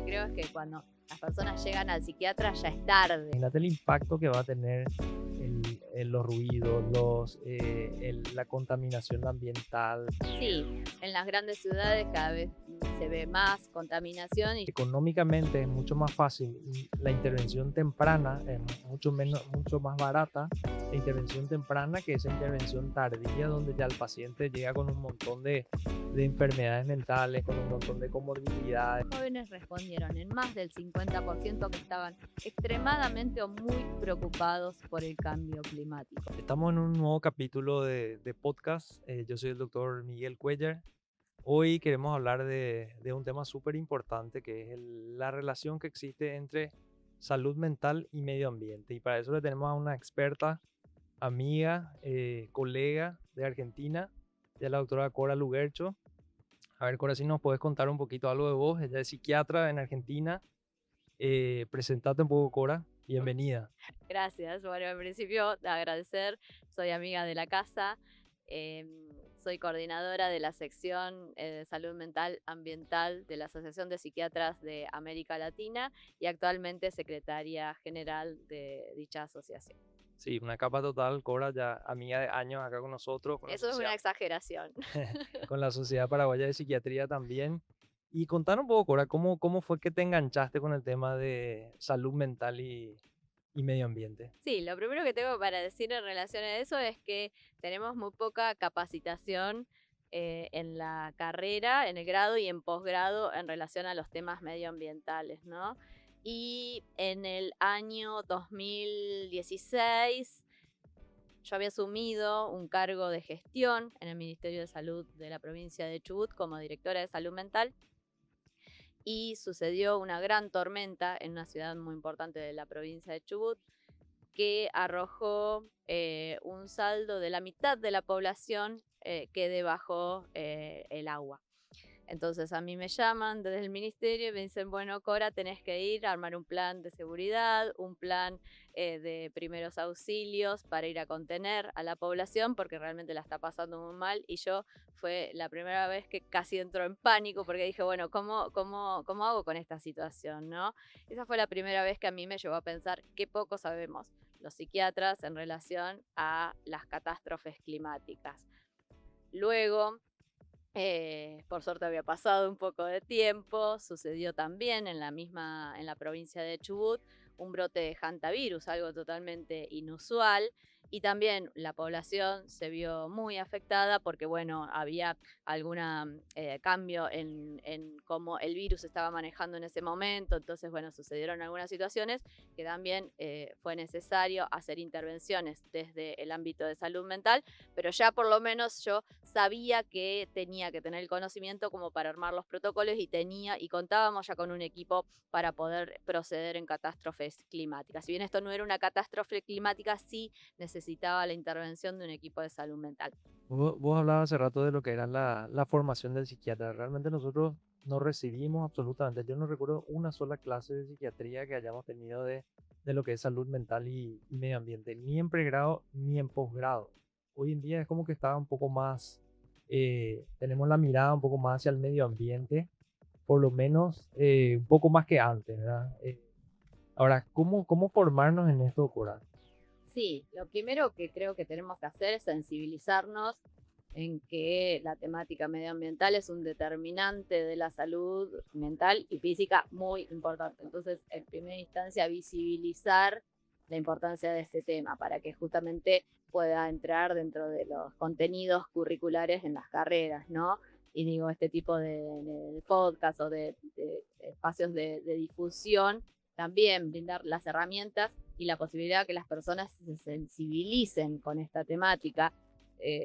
creo es que cuando las personas llegan al psiquiatra ya es tarde. Imagínate el impacto que va a tener los ruidos, la contaminación ambiental. Sí, en las grandes ciudades cada vez se ve más contaminación y Económicamente es mucho más fácil la intervención temprana, es mucho más barata la intervención temprana que esa intervención tardía donde ya el paciente llega con un montón de enfermedades mentales, con un montón de comorbilidades. los jóvenes respondieron en más del 50% que estaban extremadamente o muy preocupados por el cambio climático. Estamos en un nuevo capítulo de podcast. Yo soy el doctor Miguel Cuellar. Hoy queremos hablar de un tema súper importante que es la relación que existe entre salud mental y medio ambiente. Y para eso le tenemos a una experta, amiga, colega de Argentina, de la doctora Cora Lugercho. A ver, Cora, si nos puedes contar un poquito algo de vos. Ella es psiquiatra en Argentina. Presentate un poco, Cora. Bienvenida. Gracias. Bueno, en principio, agradecer. Soy amiga de la casa. Soy coordinadora de la sección de salud mental ambiental de la Asociación de Psiquiatras de América Latina y actualmente secretaria general de dicha asociación. Sí, una capa total, Cora, ya amiga de años acá con nosotros, Eso es una exageración. con la Sociedad Paraguaya de Psiquiatría también. Y contar un poco, Cora, ¿cómo fue que te enganchaste con el tema de salud mental y medio ambiente? Sí, lo primero que tengo para decir en relación a eso es que tenemos muy poca capacitación en la carrera, en el grado y en posgrado en relación a los temas medioambientales, ¿no? Y en el año 2016 yo había asumido un cargo de gestión en el Ministerio de Salud de la provincia de Chubut como directora de salud mental y sucedió una gran tormenta en una ciudad muy importante de la provincia de Chubut que arrojó un saldo de la mitad de la población que debajo el agua. Entonces a mí me llaman desde el ministerio y me dicen, bueno, Cora, tenés que ir a armar un plan de seguridad, un plan de primeros auxilios para ir a contener a la población porque realmente la está pasando muy mal. Y yo fue la primera vez que casi entró en pánico porque dije, bueno, ¿cómo hago con esta situación, no? Esa fue la primera vez que a mí me llevó a pensar qué poco sabemos los psiquiatras en relación a las catástrofes climáticas. Luego, por suerte había pasado un poco de tiempo, sucedió también en la provincia de Chubut, un brote de hantavirus, algo totalmente inusual, y también la población se vio muy afectada porque, bueno, había algún cambio en cómo el virus se estaba manejando en ese momento, entonces, bueno, sucedieron algunas situaciones que también fue necesario hacer intervenciones desde el ámbito de salud mental, pero ya por lo menos yo sabía que tenía que tener el conocimiento como para armar los protocolos y contábamos ya con un equipo para poder proceder en catástrofes climáticas. Si bien esto no era una catástrofe climática, sí necesitaba la intervención de un equipo de salud mental. Vos hablabas hace rato de lo que era la formación del psiquiatra. Realmente nosotros no recibimos absolutamente. Yo no recuerdo una sola clase de psiquiatría que hayamos tenido de lo que es salud mental y medio ambiente, ni en pregrado ni en posgrado. Hoy en día es como que está un poco más, tenemos la mirada un poco más hacia el medio ambiente, por lo menos un poco más que antes, ¿verdad? Ahora, ¿cómo formarnos en esto, Cora? Sí, lo primero que creo que tenemos que hacer es sensibilizarnos en que la temática medioambiental es un determinante de la salud mental y física muy importante. Entonces, en primera instancia, visibilizar la importancia de este tema para que justamente pueda entrar dentro de los contenidos curriculares en las carreras, ¿no? Y digo, este tipo de podcast o de espacios de difusión, también brindar las herramientas y la posibilidad de que las personas se sensibilicen con esta temática.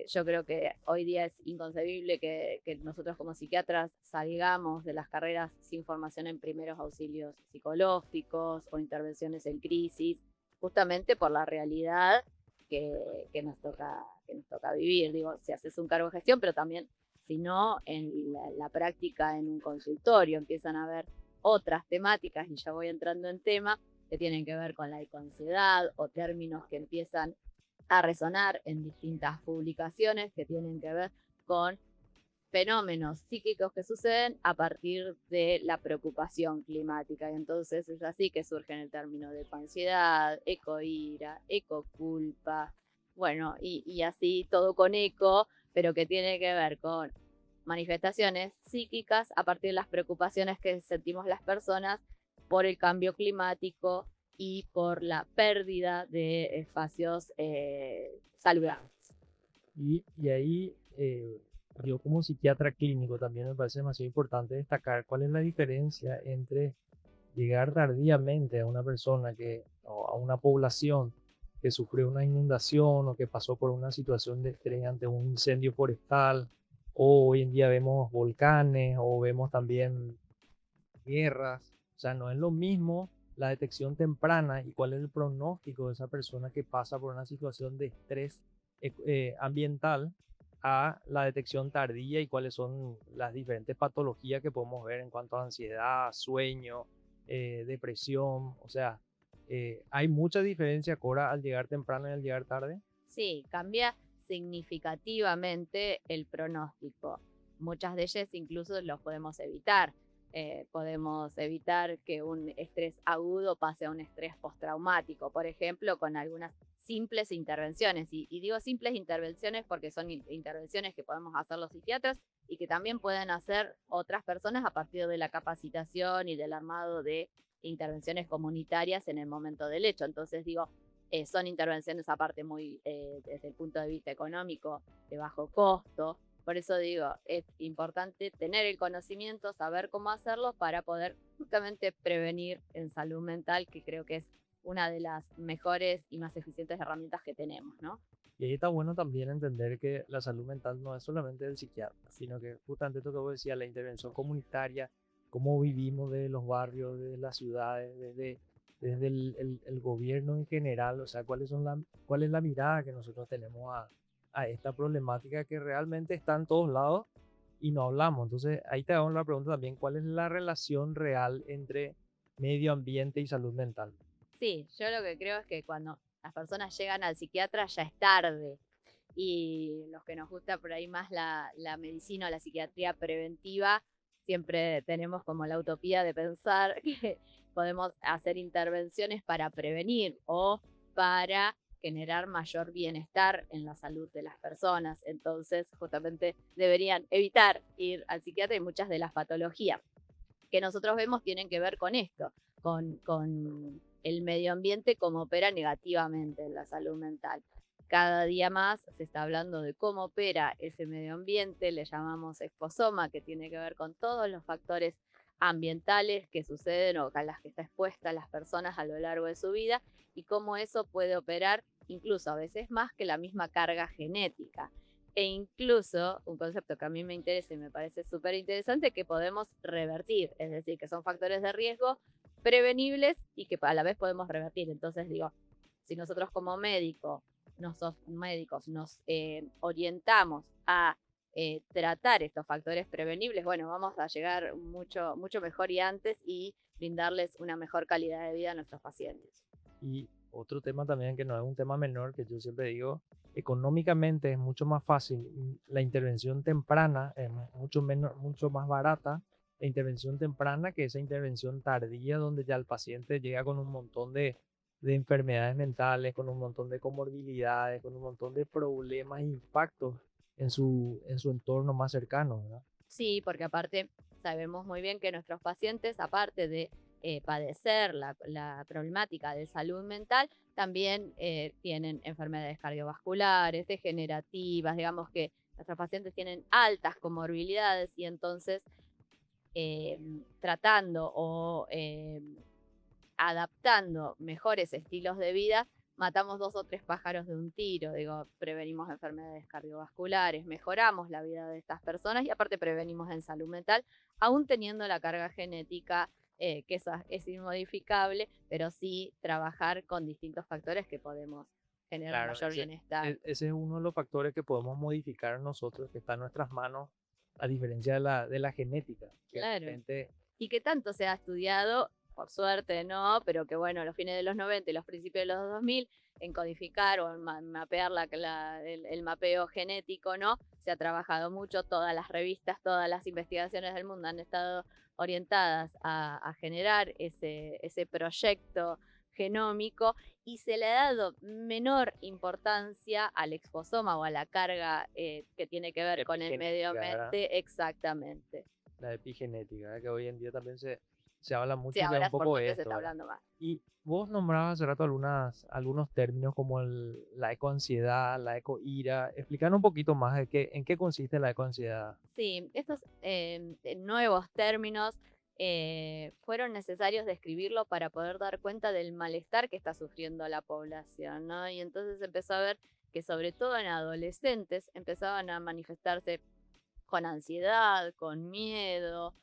Yo creo que hoy día es inconcebible que nosotros como psiquiatras salgamos de las carreras sin formación en primeros auxilios psicológicos o intervenciones en crisis, justamente por la realidad que nos toca vivir. Digo, si haces un cargo de gestión, pero también, si no, en la práctica en un consultorio empiezan a haber otras temáticas, y ya voy entrando en tema, que tienen que ver con la ecoansiedad o términos que empiezan a resonar en distintas publicaciones que tienen que ver con fenómenos psíquicos que suceden a partir de la preocupación climática. Y entonces es así que surge el término de ecoansiedad, ecoira, ecoculpa, bueno, y así todo con eco, pero que tiene que ver con manifestaciones psíquicas a partir de las preocupaciones que sentimos las personas por el cambio climático y por la pérdida de espacios saludables. Y ahí, yo como psiquiatra clínico también me parece demasiado importante destacar cuál es la diferencia entre llegar tardíamente a una persona o a una población que sufrió una inundación o que pasó por una situación de estrés ante un incendio forestal, o hoy en día vemos volcanes o vemos también guerras. O sea, no es lo mismo la detección temprana y cuál es el pronóstico de esa persona que pasa por una situación de estrés ambiental, a la detección tardía y cuáles son las diferentes patologías que podemos ver en cuanto a ansiedad, sueño, depresión. O sea, hay mucha diferencia, Cora, al llegar temprano y al llegar tarde. Sí, cambia significativamente el pronóstico. Muchas de ellas incluso los podemos evitar. Podemos evitar que un estrés agudo pase a un estrés postraumático, por ejemplo, con algunas simples intervenciones. Y digo simples intervenciones porque son intervenciones que podemos hacer los psiquiatras y que también pueden hacer otras personas a partir de la capacitación y del armado de intervenciones comunitarias en el momento del hecho. Entonces digo, son intervenciones aparte muy, desde el punto de vista económico, de bajo costo. Por eso digo, es importante tener el conocimiento, saber cómo hacerlo para poder justamente prevenir en salud mental, que creo que es una de las mejores y más eficientes herramientas que tenemos, ¿no? Y ahí está bueno también entender que la salud mental no es solamente del psiquiatra, sino que justamente esto que vos decías, la intervención comunitaria, cómo vivimos de los barrios, de las ciudades, desde el gobierno en general. O sea, cuál es la mirada que nosotros tenemos a esta problemática que realmente está en todos lados y no hablamos. Entonces, ahí te hago la pregunta también, ¿cuál es la relación real entre medio ambiente y salud mental? Sí, yo lo que creo es que cuando las personas llegan al psiquiatra ya es tarde. Y los que nos gusta por ahí más la medicina o la psiquiatría preventiva, siempre tenemos como la utopía de pensar que podemos hacer intervenciones para prevenir o para generar mayor bienestar en la salud de las personas. Entonces, justamente deberían evitar ir al psiquiatra, y muchas de las patologías que nosotros vemos tienen que ver con esto, con el medio ambiente, cómo opera negativamente en la salud mental. Cada día más se está hablando de cómo opera ese medio ambiente, le llamamos exposoma, que tiene que ver con todos los factores ambientales que suceden o a las que está expuesta las personas a lo largo de su vida, y cómo eso puede operar incluso a veces más que la misma carga genética. E incluso un concepto que a mí me interesa y me parece súper interesante, que podemos revertir, es decir, que son factores de riesgo prevenibles y que a la vez podemos revertir. Entonces digo, si nosotros como médicos nos orientamos a tratar estos factores prevenibles, bueno, vamos a llegar mucho, mucho mejor y antes, y brindarles una mejor calidad de vida a nuestros pacientes. Y otro tema también que no es un tema menor, que yo siempre digo, económicamente es mucho más fácil. La intervención temprana es mucho más barata la intervención temprana que esa intervención tardía donde ya el paciente llega con un montón de enfermedades mentales, con un montón de comorbilidades, con un montón de problemas e impactos en su entorno más cercano, ¿verdad? Sí, porque aparte sabemos muy bien que nuestros pacientes, aparte de padecer la problemática de salud mental, también tienen enfermedades cardiovasculares, degenerativas. Digamos que nuestros pacientes tienen altas comorbilidades, y entonces tratando o adaptando mejores estilos de vida, matamos 2 o 3 pájaros de un tiro. Digo, prevenimos enfermedades cardiovasculares, mejoramos la vida de estas personas y aparte prevenimos en salud mental, aún teniendo la carga genética, que esa es inmodificable, pero sí trabajar con distintos factores que podemos generar Claro, mayor bienestar. ese es uno de los factores que podemos modificar nosotros, que está en nuestras manos, a diferencia de la genética, que Claro. realmente Y que tanto se ha estudiado por suerte no, pero que bueno, a los fines de los 90 y los principios de los 2000, en codificar o en mapear el mapeo genético, ¿no? Se ha trabajado mucho, todas las revistas, todas las investigaciones del mundo han estado orientadas a generar ese proyecto genómico y se le ha dado menor importancia al exposoma o a la carga que tiene que ver con el medio Epigenética, ¿verdad? ambiente, exactamente. La epigenética, ¿verdad? Que hoy en día también se habla Sí, mucho, que es ahora un es por poco suerte se está esto, ¿verdad? hablando más. Y vos nombrabas hace rato algunos términos como la ecoansiedad, la ecoira. Explicar un poquito más en qué consiste la ecoansiedad. Sí, estos nuevos términos fueron necesarios describirlo para poder dar cuenta del malestar que está sufriendo la población, ¿no? Y entonces empezó a ver que sobre todo en adolescentes empezaban a manifestarse con ansiedad, con miedo,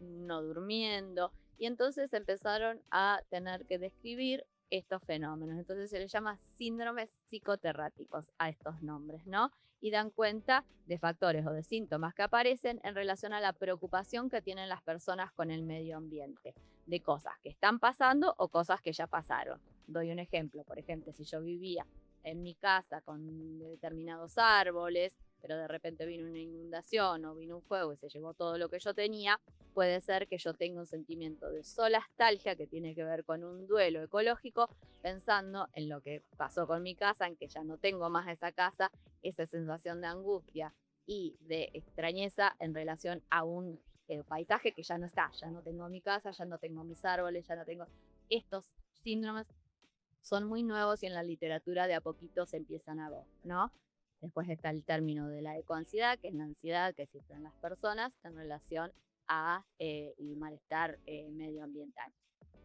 no durmiendo, y entonces empezaron a tener que describir estos fenómenos. Entonces se les llama síndromes psicoterráticos a estos nombres, ¿no? Y dan cuenta de factores o de síntomas que aparecen en relación a la preocupación que tienen las personas con el medio ambiente, de cosas que están pasando o cosas que ya pasaron. Doy un ejemplo, por ejemplo, si yo vivía en mi casa con determinados árboles, pero de repente vino una inundación o vino un fuego y se llevó todo lo que yo tenía, puede ser que yo tenga un sentimiento de solastalgia que tiene que ver con un duelo ecológico, pensando en lo que pasó con mi casa, en que ya no tengo más esa casa, esa sensación de angustia y de extrañeza en relación a un paisaje que ya no está, ya no tengo mi casa, ya no tengo mis árboles, ya no tengo estos síndromes. Son muy nuevos y en la literatura de a poquito se empiezan a ver, ¿no? Después está el término de la ecoansiedad, que es la ansiedad que sienten las personas en relación a el malestar medioambiental.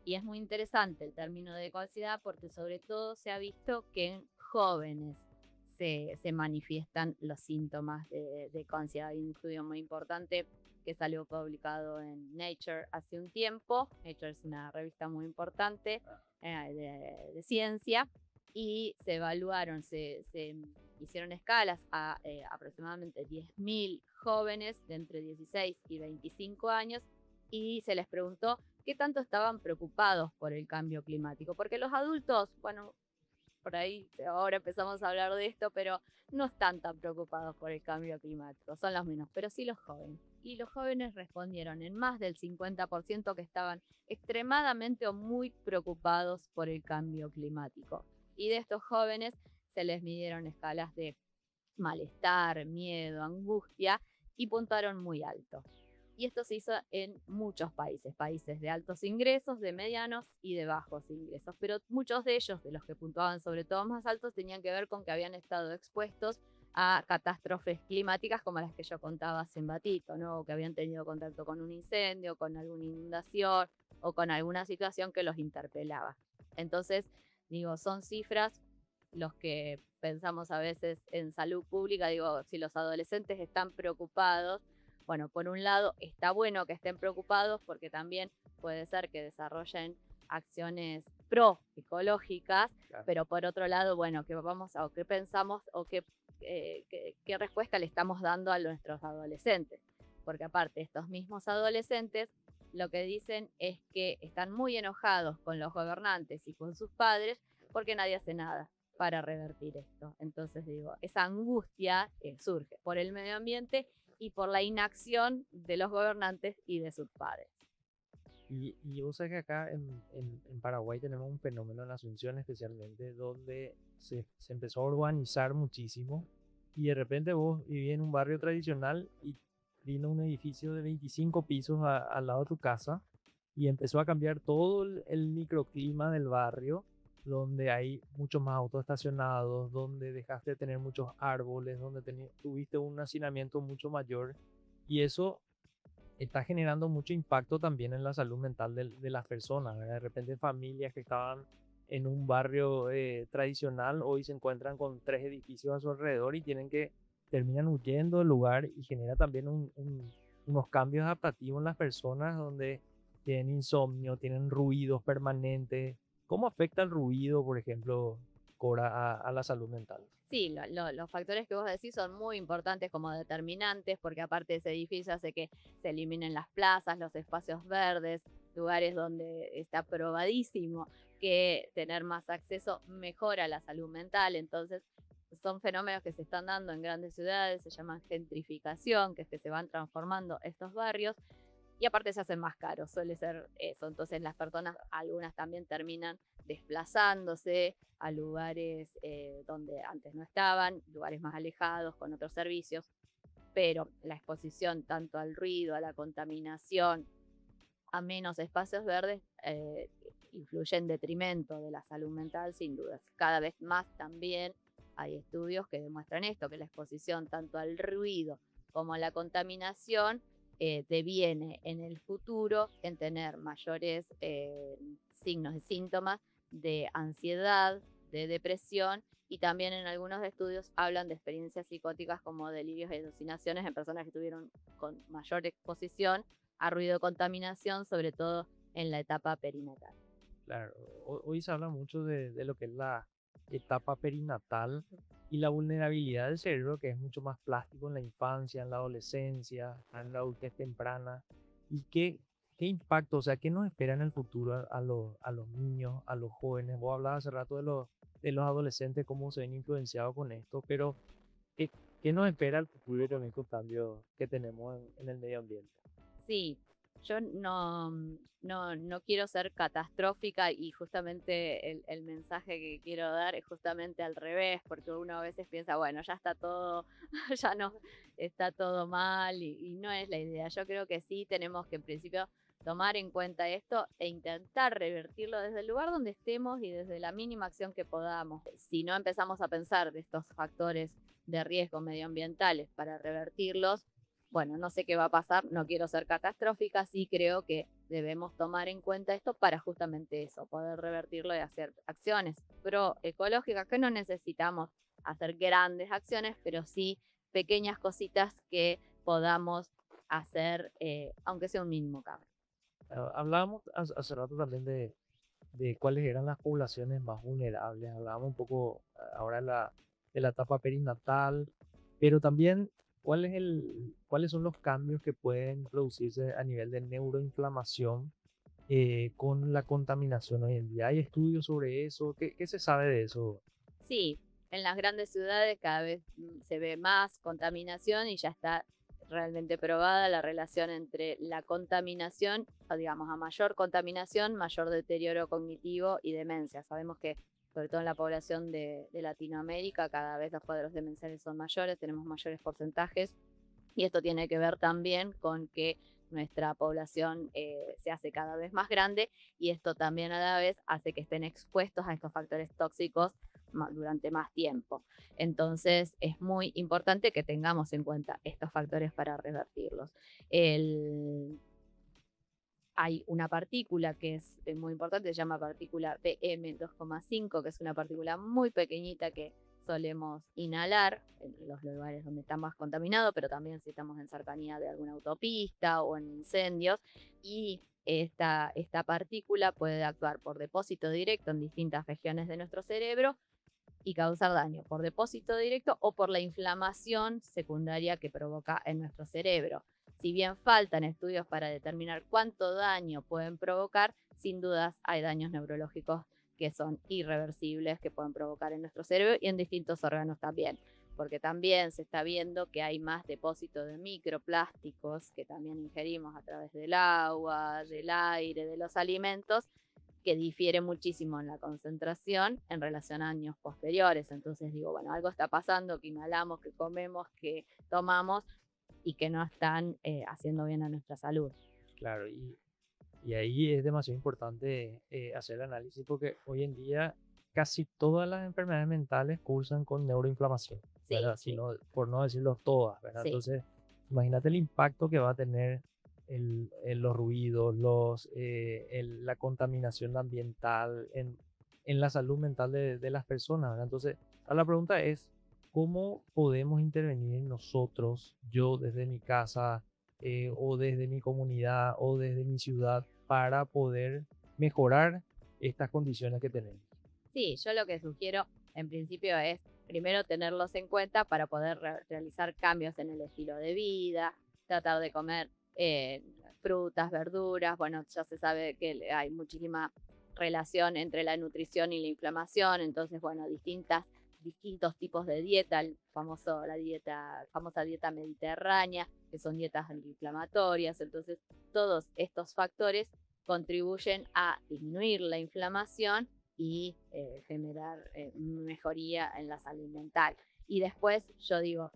Y es muy interesante el término de ecoansiedad porque sobre todo se ha visto que en jóvenes se manifiestan los síntomas de ecoansiedad. Hay un estudio muy importante que salió publicado en Nature hace un tiempo. Nature es una revista muy importante de ciencia y se evaluaron, se hicieron escalas a aproximadamente 10.000 jóvenes de entre 16 y 25 años y se les preguntó qué tanto estaban preocupados por el cambio climático. Porque los adultos, bueno, por ahí ahora empezamos a hablar de esto, pero no están tan preocupados por el cambio climático, son los menos, pero sí los jóvenes. Y los jóvenes respondieron en más del 50% que estaban extremadamente o muy preocupados por el cambio climático. Y de estos jóvenes se les midieron escalas de malestar, miedo, angustia y puntaron muy alto. Y esto se hizo en muchos países, países de altos ingresos, de medianos y de bajos ingresos, pero muchos de ellos, de los que puntuaban sobre todo más altos, tenían que ver con que habían estado expuestos a catástrofes climáticas como las que yo contaba hace un ratito, ¿no? O que habían tenido contacto con un incendio, con alguna inundación o con alguna situación que los interpelaba. Entonces, digo, son cifras los que pensamos a veces en salud pública, digo, si los adolescentes están preocupados, bueno, por un lado está bueno que estén preocupados porque también puede ser que desarrollen acciones pro ecológicas, Claro. pero por otro lado, bueno, que vamos a, o qué pensamos o qué respuesta le estamos dando a nuestros adolescentes. Porque aparte, estos mismos adolescentes lo que dicen es que están muy enojados con los gobernantes y con sus padres porque nadie hace nada para revertir esto. Entonces digo, esa angustia surge por el medio ambiente y por la inacción de los gobernantes y de sus padres. Y vos sabés que acá en Paraguay tenemos un fenómeno en Asunción especialmente donde se empezó a urbanizar muchísimo y de repente vos vivías en un barrio tradicional y vino un edificio de 25 pisos al lado de tu casa y empezó a cambiar todo el microclima del barrio, donde hay muchos más autos estacionados, donde dejaste de tener muchos árboles, donde tuviste un hacinamiento mucho mayor y eso está generando mucho impacto también en la salud mental de las personas, ¿verdad? De repente familias que estaban en un barrio tradicional hoy se encuentran con 3 edificios a su alrededor y terminan huyendo del lugar y genera también unos cambios adaptativos en las personas donde tienen insomnio, tienen ruidos permanentes. ¿Cómo afecta el ruido, por ejemplo, Cora, a la salud mental? Sí, los factores que vos decís son muy importantes como determinantes, porque aparte de ese edificio hace que se eliminen las plazas, los espacios verdes, lugares donde está probadísimo que tener más acceso mejora la salud mental. Entonces, son fenómenos que se están dando en grandes ciudades, se llaman gentrificación, que es que se van transformando estos barrios y aparte se hacen más caros, suele ser eso. Entonces las personas, algunas también terminan desplazándose a lugares donde antes no estaban, lugares más alejados, con otros servicios, pero la exposición tanto al ruido, a la contaminación, a menos espacios verdes, influye en detrimento de la salud mental, sin dudas. Cada vez más también hay estudios que demuestran esto, que la exposición tanto al ruido como a la contaminación deviene en el futuro en tener mayores signos y síntomas de ansiedad, de depresión, y también en algunos estudios hablan de experiencias psicóticas como delirios y alucinaciones en personas que tuvieron con mayor exposición a ruido de contaminación, sobre todo en la etapa perinatal. Claro, hoy se habla mucho de lo que es la etapa perinatal y la vulnerabilidad del cerebro, que es mucho más plástico en la infancia, en la adolescencia, en la adultez temprana. ¿Y qué impacto, o sea, qué nos espera en el futuro a los niños, a los jóvenes? Vos hablabas hace rato de los adolescentes, cómo se ven influenciados con esto, pero ¿qué, qué nos espera el futuro y los mismos cambios que tenemos en el medio ambiente? Sí, yo no quiero ser catastrófica y justamente el mensaje que quiero dar es justamente al revés, porque uno a veces piensa, bueno, ya está todo, ya no está todo mal y no es la idea. Yo creo que sí tenemos que en principio tomar en cuenta esto e intentar revertirlo desde el lugar donde estemos y desde la mínima acción que podamos. Si no empezamos a pensar de estos factores de riesgo medioambientales para revertirlos, bueno, no sé qué va a pasar, no quiero ser catastrófica, sí creo que debemos tomar en cuenta esto para justamente eso, poder revertirlo y hacer acciones proecológicas, que no necesitamos hacer grandes acciones, pero sí pequeñas cositas que podamos hacer, aunque sea un mínimo cambio. Hablábamos hace rato también de cuáles eran las poblaciones más vulnerables. Hablábamos un poco ahora de la etapa perinatal, pero también cuáles son los cambios que pueden producirse a nivel de neuroinflamación con la contaminación hoy en día. ¿Hay estudios sobre eso? ¿Qué se sabe de eso? Sí, en las grandes ciudades cada vez se ve más contaminación y ya está realmente probada la relación entre la contaminación, o digamos, a mayor contaminación, mayor deterioro cognitivo y demencia. Sabemos que, sobre todo en la población de Latinoamérica, cada vez los cuadros demenciales son mayores, tenemos mayores porcentajes, y esto tiene que ver también con que nuestra población se hace cada vez más grande y esto también a la vez hace que estén expuestos a estos factores tóxicos durante más tiempo. Entonces es muy importante que tengamos en cuenta estos factores para revertirlos. El, Hay una partícula que es muy importante, se llama partícula PM2,5, que es una partícula muy pequeñita que solemos inhalar en los lugares donde está más contaminado, pero también si estamos en cercanía de alguna autopista o en incendios. Y esta partícula puede actuar por depósito directo en distintas regiones de nuestro cerebro y causar daño por depósito directo o por la inflamación secundaria que provoca en nuestro cerebro. Si bien faltan estudios para determinar cuánto daño pueden provocar, sin dudas hay daños neurológicos que son irreversibles, que pueden provocar en nuestro cerebro y en distintos órganos también, porque también se está viendo que hay más depósitos de microplásticos que también ingerimos a través del agua, del aire, de los alimentos, que difiere muchísimo en la concentración en relación a años posteriores. Entonces digo, bueno, algo está pasando, que inhalamos, que comemos, que tomamos y que no están haciendo bien a nuestra salud. Claro, y ahí es demasiado importante hacer el análisis porque hoy en día casi todas las enfermedades mentales cursan con neuroinflamación, Sí, ¿verdad? sí, Por no decirlo todas, ¿verdad? sí. Entonces, imagínate el impacto que va a tener los ruidos, la contaminación ambiental en la salud mental de las personas, ¿verdad? Entonces, ahora la pregunta es, ¿cómo podemos intervenir nosotros, yo desde mi casa, o desde mi comunidad o desde mi ciudad para poder mejorar estas condiciones que tenemos? Sí, yo lo que sugiero en principio es primero tenerlos en cuenta para poder realizar cambios en el estilo de vida, tratar de comer frutas, verduras. Bueno, ya se sabe que hay muchísima relación entre la nutrición y la inflamación, entonces, bueno, distintos tipos de dieta, famosa dieta mediterránea, que son dietas antiinflamatorias. Entonces, todos estos factores contribuyen a disminuir la inflamación y generar mejoría en la salud mental. Y después, yo digo,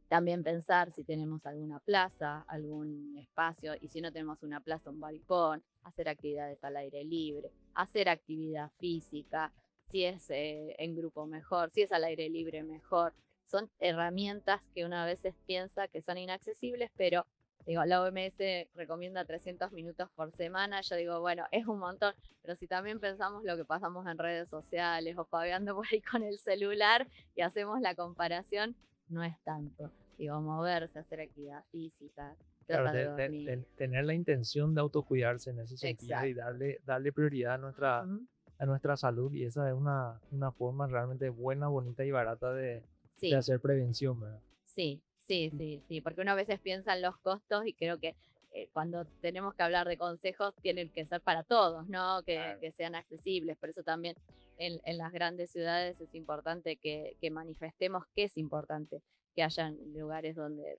también pensar si tenemos alguna plaza, algún espacio, y si no tenemos una plaza, un balcón, hacer actividades al aire libre, hacer actividad física, si es en grupo mejor, si es al aire libre mejor. Son herramientas que uno a veces piensa que son inaccesibles, pero digo, la OMS recomienda 300 minutos por semana. Yo digo, bueno, es un montón, pero si también pensamos lo que pasamos en redes sociales o paveando por ahí con el celular y hacemos la comparación, no es tanto. Digo, moverse, hacer actividad física, Claro, tratar de dormir. tener la intención de autocuidarse en ese sentido y Exacto. darle prioridad Ujú. a nuestra salud, y esa es una forma realmente buena, bonita y barata de Sí, hacer prevención, ¿verdad? sí, porque uno a veces piensa en los costos y creo que cuando tenemos que hablar de consejos tienen que ser para todos, ¿no? Claro. Que sean accesibles. Por eso también en las grandes ciudades es importante que manifestemos que es importante que hayan lugares donde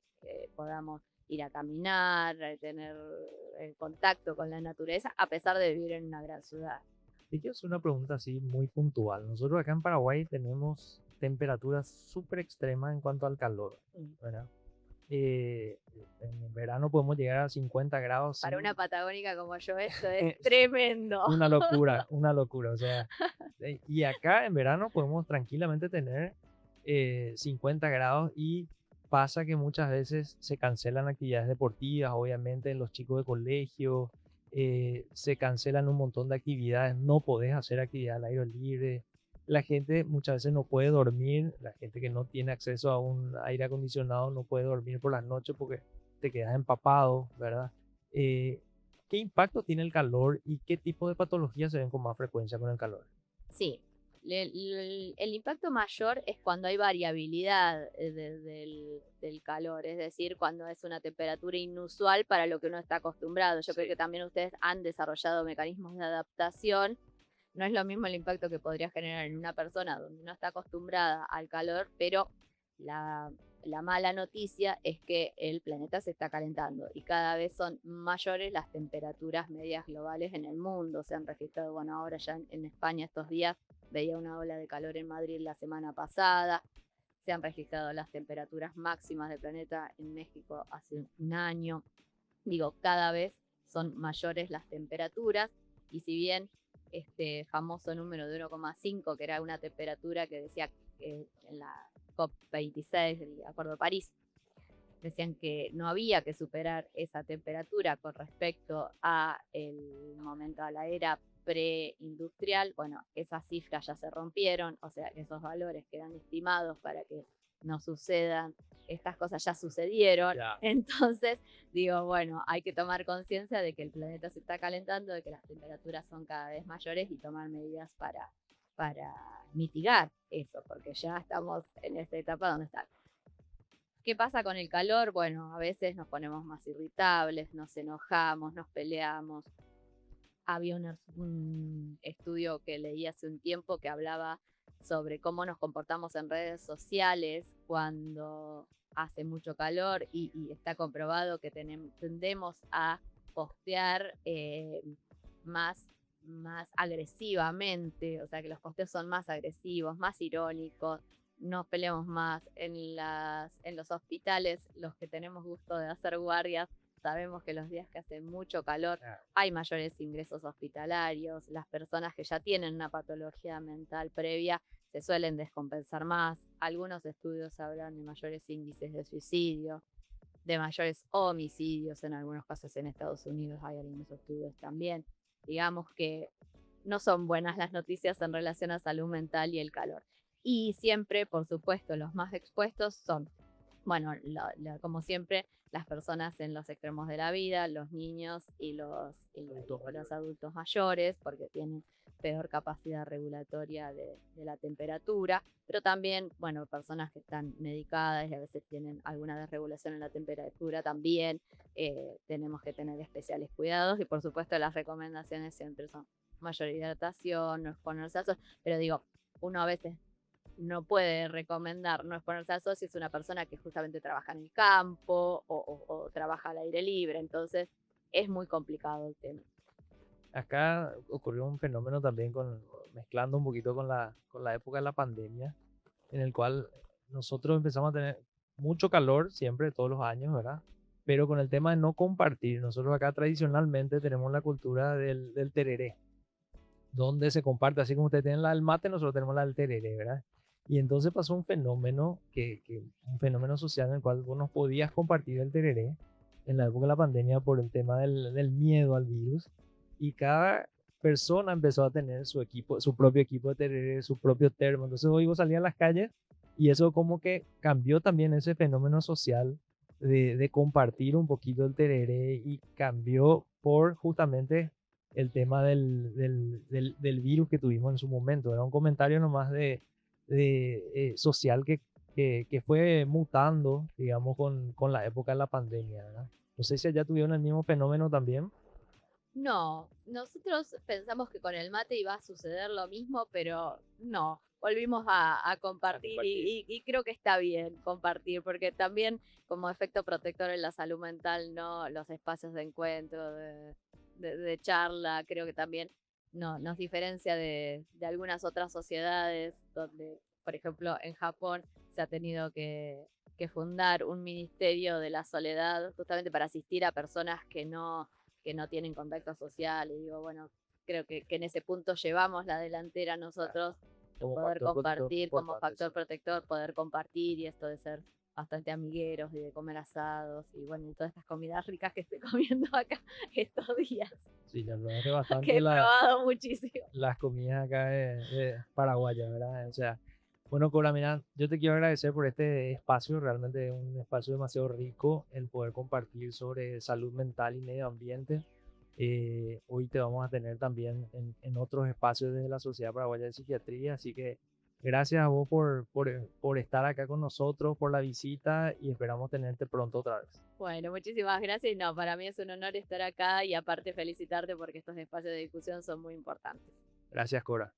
podamos ir a caminar, tener contacto con la naturaleza, a pesar de vivir en una gran ciudad. Y quiero hacer una pregunta así muy puntual. Nosotros acá en Paraguay tenemos temperaturas súper extremas en cuanto al calor, Mm. ¿verdad? En verano podemos llegar a 50 grados Para una sin... patagónica como yo, esto es Es tremendo. una locura, una locura. O sea, y acá en verano podemos tranquilamente tener 50 grados, y pasa que muchas veces se cancelan actividades deportivas, obviamente en los chicos de colegio, se cancelan un montón de actividades, no podés hacer actividad al aire libre. La gente muchas veces no puede dormir, la gente que no tiene acceso a un aire acondicionado no puede dormir por las noches porque te quedas empapado, ¿verdad? Eh, ¿Qué impacto tiene el calor y qué tipo de patologías se ven con más frecuencia con el calor? Sí, el impacto mayor es cuando hay variabilidad del calor, es decir, cuando es una temperatura inusual para lo que uno está acostumbrado. Yo creo Sí, que también ustedes han desarrollado mecanismos de adaptación. No es lo mismo el impacto que podría generar en una persona donde no está acostumbrada al calor, pero la, la mala noticia es que el planeta se está calentando y cada vez son mayores las temperaturas medias globales en el mundo. Se han registrado, bueno, ahora ya en España estos días veía una ola de calor en Madrid la semana pasada. Se han registrado las temperaturas máximas del planeta en México hace un año. Digo, cada vez son mayores las temperaturas y si bien este famoso número de 1,5, que era una temperatura que decía que en la COP26 del Acuerdo de París, decían que no había que superar esa temperatura con respecto a el momento, a la era preindustrial. Bueno, esas cifras ya se rompieron, o sea, esos valores que eran estimados para que no sucedan estas cosas ya sucedieron. ya. Entonces, digo, bueno, hay que tomar conciencia de que el planeta se está calentando, de que las temperaturas son cada vez mayores y tomar medidas para mitigar eso, porque ya estamos en esta etapa donde está. ¿Qué pasa con el calor? Bueno, a veces nos ponemos más irritables, nos enojamos, nos peleamos. Había un estudio que leí hace un tiempo que hablaba sobre cómo nos comportamos en redes sociales cuando hace mucho calor y está comprobado que tendemos a postear más, más agresivamente, o sea que los posteos son más agresivos, más irónicos, nos peleamos más en los hospitales, los que tenemos gusto de hacer guardias. Sabemos que los días que hace mucho calor Ah, hay mayores ingresos hospitalarios, las personas que ya tienen una patología mental previa se suelen descompensar más. Algunos estudios hablan de mayores índices de suicidio, de mayores homicidios, en algunos casos en Estados Unidos hay algunos estudios también. Digamos que no son buenas las noticias en relación a salud mental y el calor. Y siempre, por supuesto, los más expuestos son bueno, como siempre, las personas en los extremos de la vida, los niños y los adultos mayores, porque tienen peor capacidad regulatoria de la temperatura, pero también, bueno, personas que están medicadas y a veces tienen alguna desregulación en la temperatura, también tenemos que tener especiales cuidados y por supuesto las recomendaciones siempre son mayor hidratación, no exponerse al sol, pero digo, uno a veces no puede recomendar no exponerse al sol si es una persona que justamente trabaja en el campo o trabaja al aire libre, entonces es muy complicado el tema. Acá ocurrió un fenómeno también mezclando un poquito con la época de la pandemia, en el cual nosotros empezamos a tener mucho calor siempre, todos los años, ¿verdad? Pero con el tema de no compartir, nosotros acá tradicionalmente tenemos la cultura del tereré, donde se comparte, así como ustedes tienen la del mate, nosotros tenemos la del tereré, ¿verdad? Y entonces pasó un fenómeno, un fenómeno social en el cual vos no podías compartir el tereré en la época de la pandemia por el tema del miedo al virus. Y cada persona empezó a tener su equipo, su propio equipo de tereré, su propio termo. Entonces hoy vos salías a las calles y eso como que cambió también ese fenómeno social de compartir un poquito el tereré y cambió por justamente el tema del virus que tuvimos en su momento. Era un comentario nomás social que fue mutando, digamos, con la época de la pandemia, ¿verdad? No sé si allá tuvieron el mismo fenómeno también. No, nosotros pensamos que con el mate iba a suceder lo mismo, pero no, volvimos a compartir y creo que está bien compartir, porque también como efecto protector en la salud mental, no los espacios de encuentro, de charla, creo que también no, nos diferencia de algunas otras sociedades donde, por ejemplo, en Japón se ha tenido que fundar un ministerio de la soledad justamente para asistir a personas que no tienen contacto social. Y digo, bueno, creo que en ese punto llevamos la delantera nosotros, Como poder factor protector compartir como importante, sí. factor protector, poder compartir y esto de ser bastante amigueros y de comer asados y bueno, y todas estas comidas ricas que estoy comiendo acá estos días, Sí, la verdad es que que bastante he probado muchísimo. las comidas acá de Paraguay, ¿verdad? O sea, bueno, Cora, mira, yo te quiero agradecer por este espacio, realmente es un espacio demasiado rico el poder compartir sobre salud mental y medio ambiente. Hoy te vamos a tener también en otros espacios de la Sociedad Paraguaya de Psiquiatría, así que gracias a vos por estar acá con nosotros, por la visita y esperamos tenerte pronto otra vez. Bueno, muchísimas gracias y no, para mí es un honor estar acá y aparte felicitarte porque estos espacios de discusión son muy importantes. Gracias, Cora.